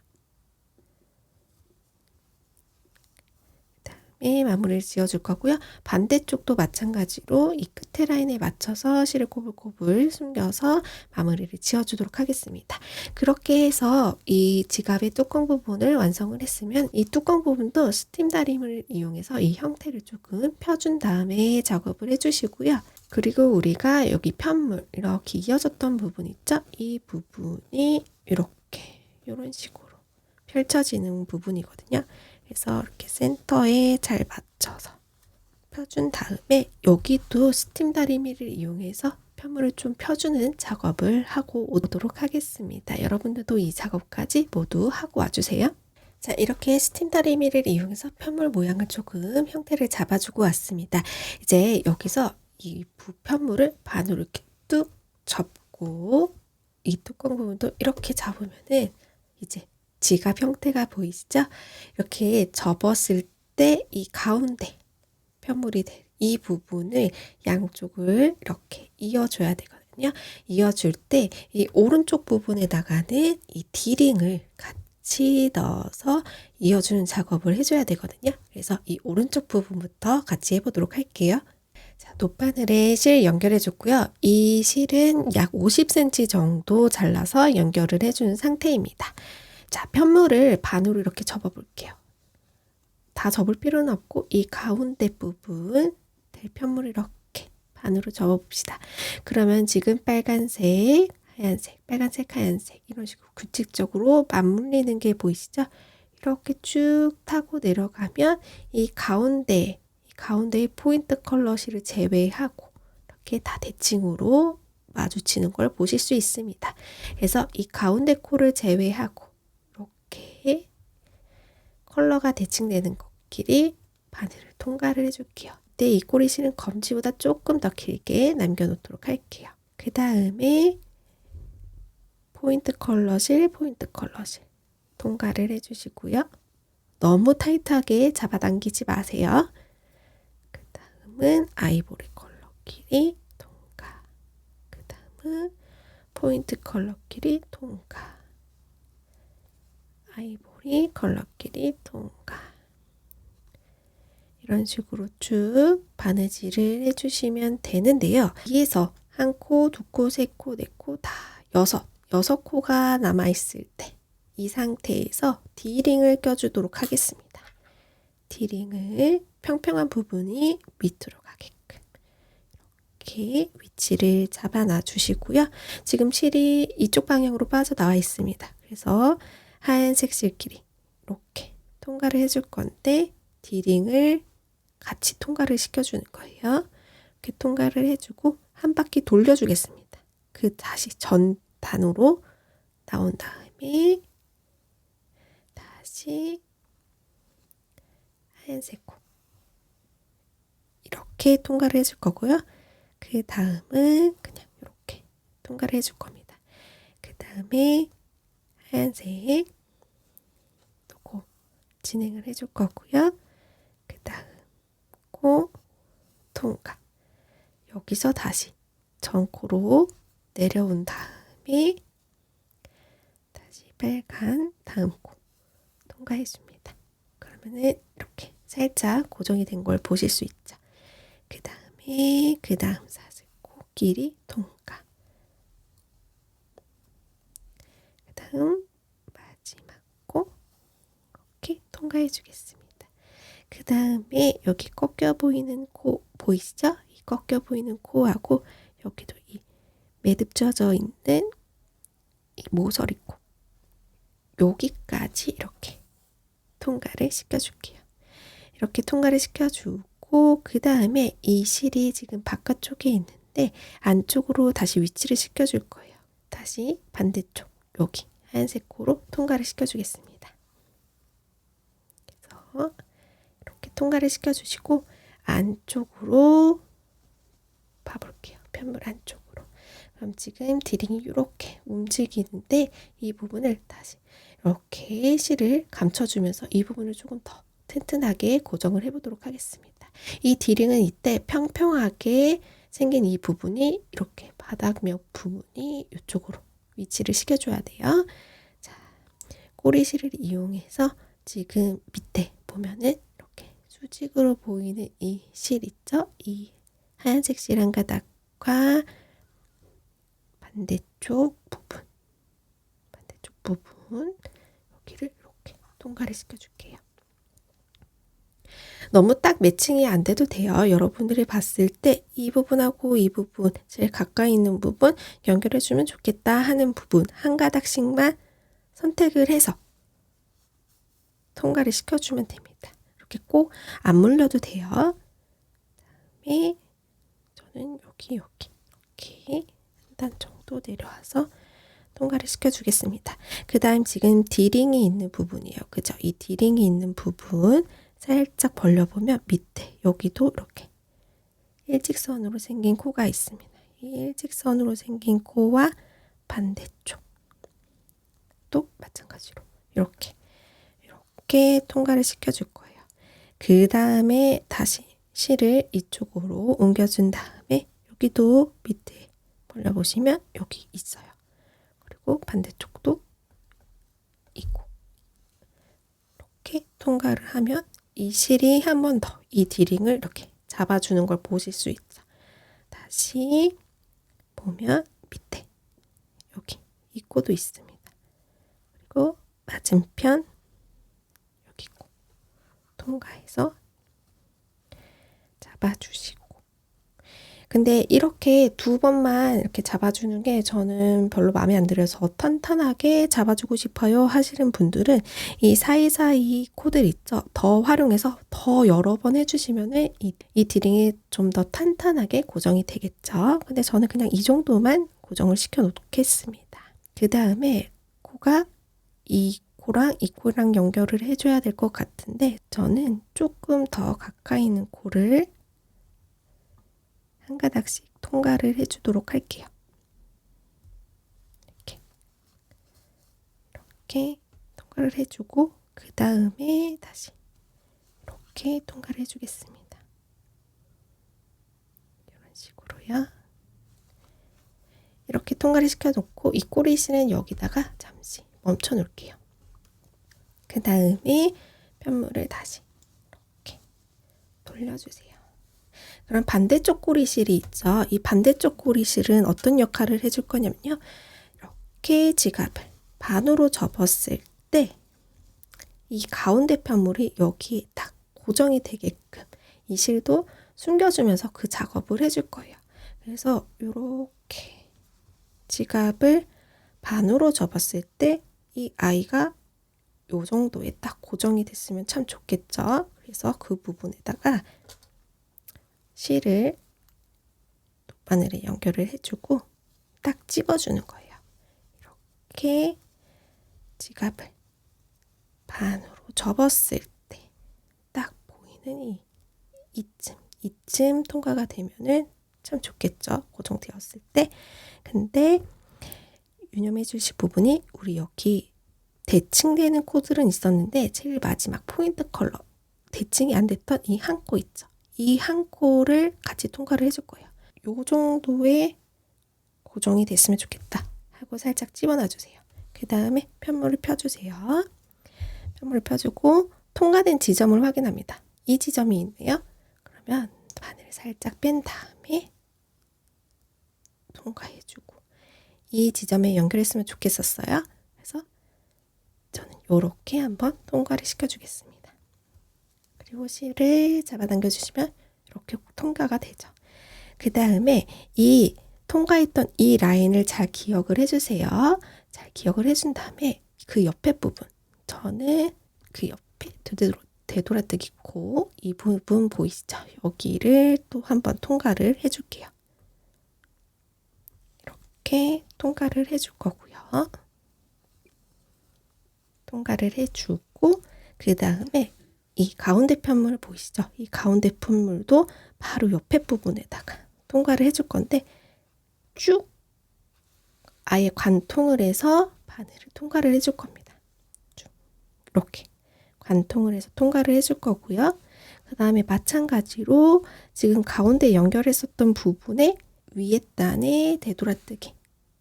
마무리를 지어줄 거고요. 반대쪽도 마찬가지로 이 끝에 라인에 맞춰서 실을 꼬불꼬불 숨겨서 마무리를 지어주도록 하겠습니다. 그렇게 해서 이 지갑의 뚜껑 부분을 완성을 했으면 이 뚜껑 부분도 스팀 다림을 이용해서 이 형태를 조금 펴준 다음에 작업을 해주시고요. 그리고 우리가 여기 편물 이렇게 이어졌던 부분 있죠? 이 부분이 이렇게 이런 식으로 펼쳐지는 부분이거든요. 그래서 이렇게 센터에 잘 맞춰서 펴준 다음에 여기도 스팀 다리미를 이용해서 편물을 좀 펴주는 작업을 하고 오도록 하겠습니다. 여러분들도 이 작업까지 모두 하고 와주세요. 자, 이렇게 스팀 다리미를 이용해서 편물 모양을 조금 형태를 잡아주고 왔습니다. 이제 여기서 이 부편물을 반으로 이렇게 뚝 접고 이 뚜껑 부분도 이렇게 잡으면은 이제 지갑 형태가 보이시죠? 이렇게 접었을 때 이 가운데 편물이 될 이 부분을 양쪽을 이렇게 이어줘야 되거든요. 이어줄 때 이 오른쪽 부분에다가는 이 D링을 같이 넣어서 이어주는 작업을 해줘야 되거든요. 그래서 이 오른쪽 부분부터 같이 해보도록 할게요. 자, 돗바늘에 실 연결해 줬고요. 이 실은 약 50cm 정도 잘라서 연결을 해주는 상태입니다. 자, 편물을 반으로 이렇게 접어 볼게요. 다 접을 필요는 없고 이 가운데 부분 될 편물을 이렇게 반으로 접어 봅시다. 그러면 지금 빨간색, 하얀색, 빨간색, 하얀색 이런 식으로 규칙적으로 맞물리는 게 보이시죠? 이렇게 쭉 타고 내려가면 이 가운데의 포인트 컬러 실을 제외하고 이렇게 다 대칭으로 마주치는 걸 보실 수 있습니다. 그래서 이 가운데 코를 제외하고 이렇게 컬러가 대칭되는 것끼리 바늘을 통과를 해줄게요. 이때 이 꼬리실은 검지보다 조금 더 길게 남겨놓도록 할게요. 그 다음에 포인트 컬러실 통과를 해주시고요. 너무 타이트하게 잡아당기지 마세요. 그 다음은 아이보리 컬러 길이 통과. 그 다음은 포인트 컬러 길이 통과. 아이보리 컬러끼리 통과. 이런 식으로 쭉 바느질을 해주시면 되는데요. 여기에서 한 코, 두 코, 세 코, 네 코, 다 여섯 코가 남아있을 때 이 상태에서 D링을 껴주도록 하겠습니다. D링을 평평한 부분이 밑으로 가게끔 이렇게 위치를 잡아놔 주시고요. 지금 실이 이쪽 방향으로 빠져나와 있습니다. 그래서 하얀색 실끼리 이렇게 통과를 해줄 건데 D링을 같이 통과를 시켜주는 거예요. 이렇게 통과를 해주고 한 바퀴 돌려주겠습니다. 그 다시 전 단으로 나온 다음에 다시 하얀색 코 이렇게 통과를 해줄 거고요. 그 다음은 그냥 이렇게 통과를 해줄 겁니다. 그 다음에 하얀색 코 진행을 해줄 거고요. 그 다음 코 통과. 여기서 다시 전코로 내려온 다음에 다시 빨간 다음 코 통과해줍니다. 그러면은 이렇게 살짝 고정이 된 걸 보실 수 있죠. 그 다음 사슬 코끼리 통과. 그 다음 마지막 코 이렇게 통과해 주겠습니다. 그 다음에 여기 꺾여 보이는 코 보이시죠? 이 꺾여 보이는 코하고 여기도 이 매듭져져 있는 이 모서리코 여기까지 이렇게 통과를 시켜줄게요. 이렇게 통과를 시켜주고 그 다음에 이 실이 지금 바깥쪽에 있는데 안쪽으로 다시 위치를 시켜줄 거예요. 다시 반대쪽 여기 하얀색 코로 통과를 시켜주겠습니다. 그래서 이렇게 통과를 시켜주시고 안쪽으로 봐볼게요. 편물 안쪽으로. 그럼 지금 디링이 이렇게 움직이는데 이 부분을 다시 이렇게 실을 감춰주면서 이 부분을 조금 더 튼튼하게 고정을 해보도록 하겠습니다. 이 디링은 이때 평평하게 생긴 이 부분이 이렇게 바닥면 부분이 이쪽으로 위치를 시켜줘야 돼요. 자, 꼬리실을 이용해서 지금 밑에 보면은 이렇게 수직으로 보이는 이 실 있죠? 이 하얀색 실 한 가닥과 반대쪽 부분 여기를 이렇게 통과를 시켜줄게요. 너무 딱 매칭이 안 돼도 돼요. 여러분들이 봤을 때 이 부분하고 이 부분 제일 가까이 있는 부분 연결해주면 좋겠다 하는 부분 한 가닥씩만 선택을 해서 통과를 시켜주면 됩니다. 이렇게 꼭 안 물려도 돼요. 그다음에 저는 여기 이렇게 한 단 정도 내려와서 통과를 시켜주겠습니다. 그 다음 지금 디링이 있는 부분이에요. 그죠? 이 디링이 있는 부분 살짝 벌려보면 밑에 여기도 이렇게 일직선으로 생긴 코가 있습니다. 이 일직선으로 생긴 코와 반대쪽 또 마찬가지로 이렇게 통과를 시켜줄 거예요. 그 다음에 다시 실을 이쪽으로 옮겨준 다음에 여기도 밑에 벌려보시면 여기 있어요. 그리고 반대쪽도 있고 이렇게 통과를 하면 이 실이 한 번 더 이 디링을 이렇게 잡아주는 걸 보실 수 있죠. 다시 보면 밑에 여기 이 코도 있습니다. 그리고 맞은편 여기 코 통과해서 잡아주시고 근데 이렇게 두 번만 이렇게 잡아주는 게 저는 별로 마음에 안 들어서 탄탄하게 잡아주고 싶어요 하시는 분들은 이 사이사이 코들 있죠. 더 활용해서 더 여러 번 해주시면은 이 디링이 좀 더 탄탄하게 고정이 되겠죠. 근데 저는 그냥 이 정도만 고정을 시켜 놓겠습니다. 그 다음에 코가 이 코랑 연결을 해줘야 될 것 같은데 저는 조금 더 가까이 있는 코를 한 가닥씩 통과를 해주도록 할게요. 이렇게 통과를 해주고 그 다음에 다시 이렇게 통과를 해주겠습니다. 이런 식으로요. 이렇게 통과를 시켜놓고 이 꼬리실은 여기다가 잠시 멈춰 놓을게요. 그 다음에 편물을 다시 이렇게 돌려주세요. 그럼 반대쪽 꼬리실이 있죠. 이 반대쪽 꼬리실은 어떤 역할을 해줄 거냐면요. 이렇게 지갑을 반으로 접었을 때 이 가운데 편물이 여기에 딱 고정이 되게끔 이 실도 숨겨주면서 그 작업을 해줄 거예요. 그래서 이렇게 지갑을 반으로 접었을 때 이 아이가 요 정도에 딱 고정이 됐으면 참 좋겠죠. 그래서 그 부분에다가 실을 바늘에 연결을 해주고 딱 찝어주는 거예요. 이렇게 지갑을 반으로 접었을 때 딱 보이는 이쯤 통과가 되면은 참 좋겠죠. 고정되었을 때. 근데 유념해 주실 부분이 우리 여기 대칭되는 코들은 있었는데 제일 마지막 포인트 컬러 대칭이 안 됐던 이 한 코 있죠. 이 한 코를 같이 통과를 해줄 거예요. 요 정도의 고정이 됐으면 좋겠다 하고 살짝 집어넣어주세요. 그 다음에 편물을 펴주세요. 편물을 펴주고 통과된 지점을 확인합니다. 이 지점이 있네요. 그러면 바늘을 살짝 뺀 다음에 통과해주고 이 지점에 연결했으면 좋겠었어요. 그래서 저는 이렇게 한번 통과를 시켜주겠습니다. 그리고 실을 잡아당겨 주시면 이렇게 통과가 되죠. 그 다음에 이 통과했던 이 라인을 잘 기억을 해주세요. 잘 기억을 해준 다음에 그 옆에 부분, 저는 그 옆에 되돌아뜨기 코 이 부분 보이시죠? 여기를 또 한번 통과를 해줄게요. 이렇게 통과를 해줄 거고요. 통과를 해주고 그 다음에 이 가운데 편물 보이시죠? 이 가운데 편물도 바로 옆에 부분에다가 통과를 해줄 건데 쭉 아예 관통을 해서 바늘을 통과를 해줄 겁니다. 쭉 이렇게 관통을 해서 통과를 해줄 거고요. 그 다음에 마찬가지로 지금 가운데 연결했었던 부분에 위에 단에 되돌아뜨기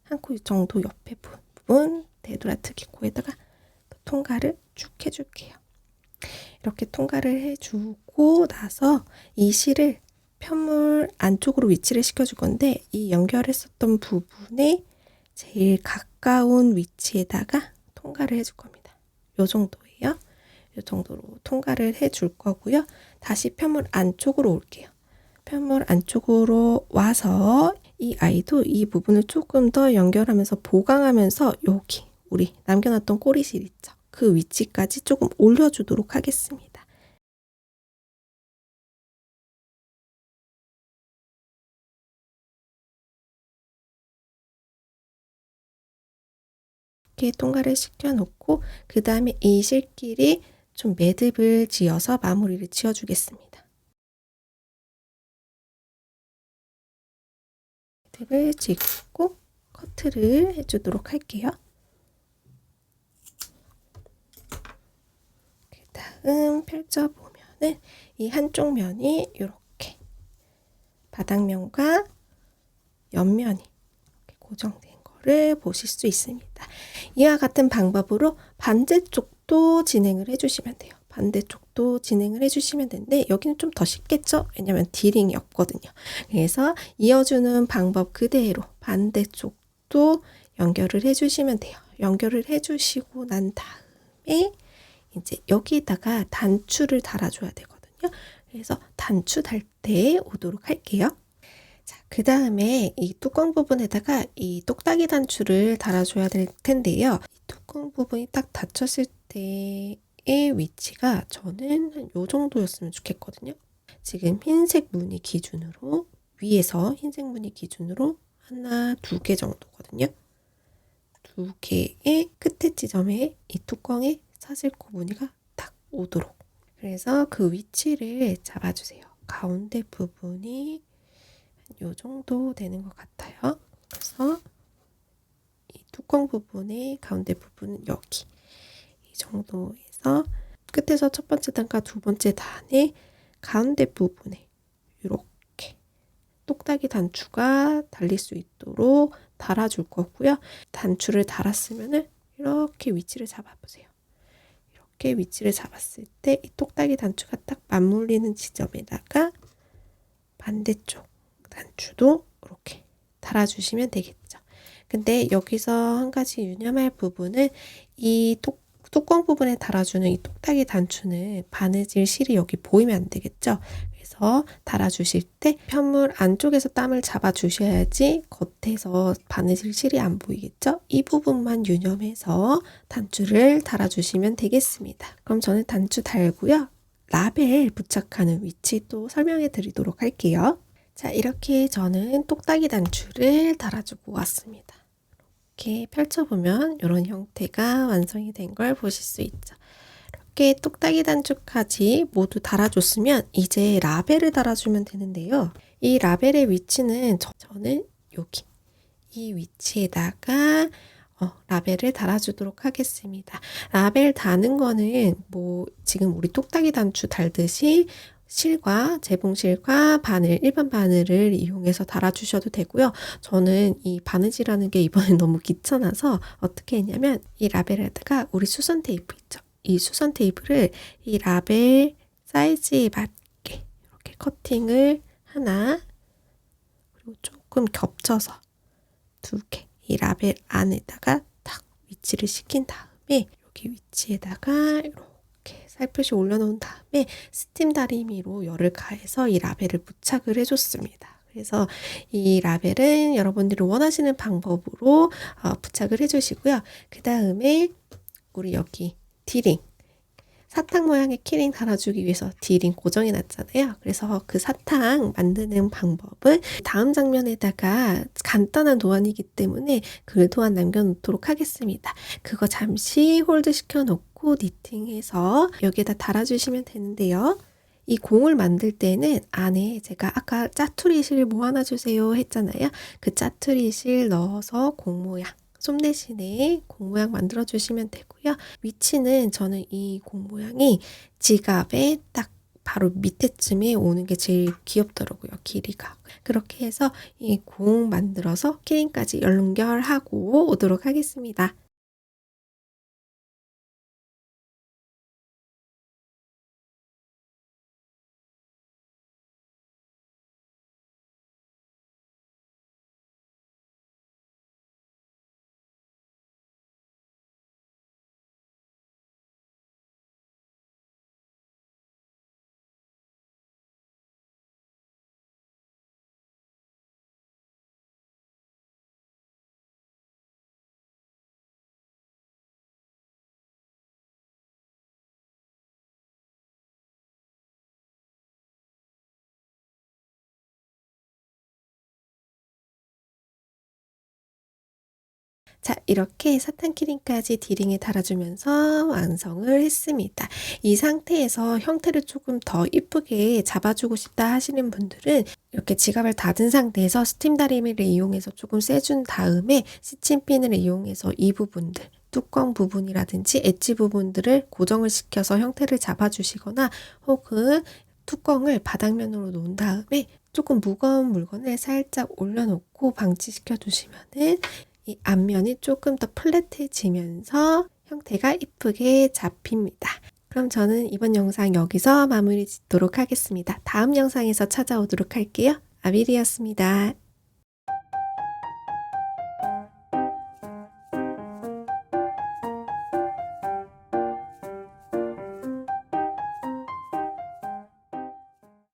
한 코 정도 옆에 부분 되돌아뜨기 코에다가 통과를 쭉 해줄게요. 이렇게 통과를 해주고 나서 이 실을 편물 안쪽으로 위치를 시켜줄 건데 이 연결했었던 부분에 제일 가까운 위치에다가 통과를 해줄 겁니다. 요 정도예요. 요 정도로 통과를 해줄 거고요. 다시 편물 안쪽으로 올게요. 편물 안쪽으로 와서 이 아이도 이 부분을 조금 더 연결하면서 보강하면서 여기 우리 남겨놨던 꼬리실 있죠? 그 위치까지 조금 올려주도록 하겠습니다. 이렇게 통과를 시켜놓고 그 다음에 이 실끼리 좀 매듭을 지어서 마무리를 지어주겠습니다. 매듭을 짓고 커트를 해주도록 할게요. 그 다음 펼쳐보면은 이 한쪽 면이 이렇게 바닥면과 옆면이 이렇게 고정된 거를 보실 수 있습니다. 이와 같은 방법으로 반대쪽도 진행을 해주시면 돼요. 반대쪽도 진행을 해주시면 되는데 여기는 좀 더 쉽겠죠? 왜냐면 디링이 없거든요. 그래서 이어주는 방법 그대로 반대쪽도 연결을 해주시면 돼요. 연결을 해주시고 난 다음에 이제 여기에다가 단추를 달아줘야 되거든요. 그래서 단추 달 때 오도록 할게요. 자, 그 다음에 이 뚜껑 부분에다가 이 똑딱이 단추를 달아줘야 될 텐데요. 이 뚜껑 부분이 딱 닫혔을 때의 위치가 저는 한 요 정도였으면 좋겠거든요. 지금 흰색 무늬 기준으로 위에서 흰색 무늬 기준으로 하나, 두 개 정도거든요. 두 개의 끝에 지점에 이 뚜껑에 사슬코 무늬가 딱 오도록. 그래서 그 위치를 잡아주세요. 가운데 부분이 요 정도 되는 것 같아요. 그래서 이 뚜껑 부분의 가운데 부분은 여기 이 정도에서 끝에서 첫 번째 단과 두 번째 단의 가운데 부분에 이렇게 똑딱이 단추가 달릴 수 있도록 달아줄 거고요. 단추를 달았으면은 이렇게 위치를 잡아보세요. 이렇게 위치를 잡았을 때 이 똑딱이 단추가 딱 맞물리는 지점에다가 반대쪽 단추도 이렇게 달아주시면 되겠죠. 근데 여기서 한 가지 유념할 부분은 이 뚜껑 부분에 달아주는 이 똑딱이 단추는 바느질 실이 여기 보이면 안 되겠죠. 그래서 달아주실 때 편물 안쪽에서 땀을 잡아주셔야지 겉에서 바느질 실이 안 보이겠죠. 이 부분만 유념해서 단추를 달아주시면 되겠습니다. 그럼 저는 단추 달고요. 라벨 부착하는 위치 또 설명해 드리도록 할게요. 자, 이렇게 저는 똑딱이 단추를 달아주고 왔습니다. 이렇게 펼쳐보면 이런 형태가 완성이 된 걸 보실 수 있죠. 이렇게 똑딱이 단추까지 모두 달아줬으면 이제 라벨을 달아주면 되는데요. 이 라벨의 위치는 저는 여기 이 위치에다가 라벨을 달아주도록 하겠습니다. 라벨 다는 거는 뭐 지금 우리 똑딱이 단추 달듯이 실과 재봉실과 바늘, 일반 바늘을 이용해서 달아주셔도 되고요. 저는 이 바느질하는 게 이번에 너무 귀찮아서 어떻게 했냐면 이 라벨에다가 우리 수선 테이프 있죠. 이 수선 테이프를 이 라벨 사이즈에 맞게 이렇게 커팅을 하나 그리고 조금 겹쳐서 두 개 이 라벨 안에다가 딱 위치를 시킨 다음에 여기 위치에다가 이렇게 살포시 올려놓은 다음에 스팀 다리미로 열을 가해서 이 라벨을 부착을 해줬습니다. 그래서 이 라벨은 여러분들이 원하시는 방법으로 부착을 해주시고요. 그 다음에 우리 여기 D링, 사탕 모양의 키링 달아주기 위해서 D링 고정해 놨잖아요. 그래서 그 사탕 만드는 방법은 다음 장면에다가 간단한 도안이기 때문에 글 도안 남겨놓도록 하겠습니다. 그거 잠시 홀드 시켜놓고 니팅해서 여기에다 달아주시면 되는데요. 이 공을 만들 때는 안에 제가 아까 짜투리실 모아놔주세요 했잖아요. 그 짜투리실 넣어서 공 모양, 솜 대신에 공 모양 만들어 주시면 되고요. 위치는 저는 이 공 모양이 지갑에 딱 바로 밑에쯤에 오는 게 제일 귀엽더라고요. 길이가. 그렇게 해서 이 공 만들어서 키링까지 연결하고 오도록 하겠습니다. 자, 이렇게 사탕 키링까지 D링에 달아주면서 완성을 했습니다. 이 상태에서 형태를 조금 더 이쁘게 잡아주고 싶다 하시는 분들은 이렇게 지갑을 닫은 상태에서 스팀 다리미를 이용해서 조금 세준 다음에 스친핀을 이용해서 이 부분들, 뚜껑 부분이라든지 엣지 부분들을 고정을 시켜서 형태를 잡아주시거나 혹은 뚜껑을 바닥면으로 놓은 다음에 조금 무거운 물건을 살짝 올려놓고 방치시켜 두시면은 이 앞면이 조금 더 플랫해지면서 형태가 이쁘게 잡힙니다. 그럼 저는 이번 영상 여기서 마무리 짓도록 하겠습니다. 다음 영상에서 찾아오도록 할게요. 아비리였습니다.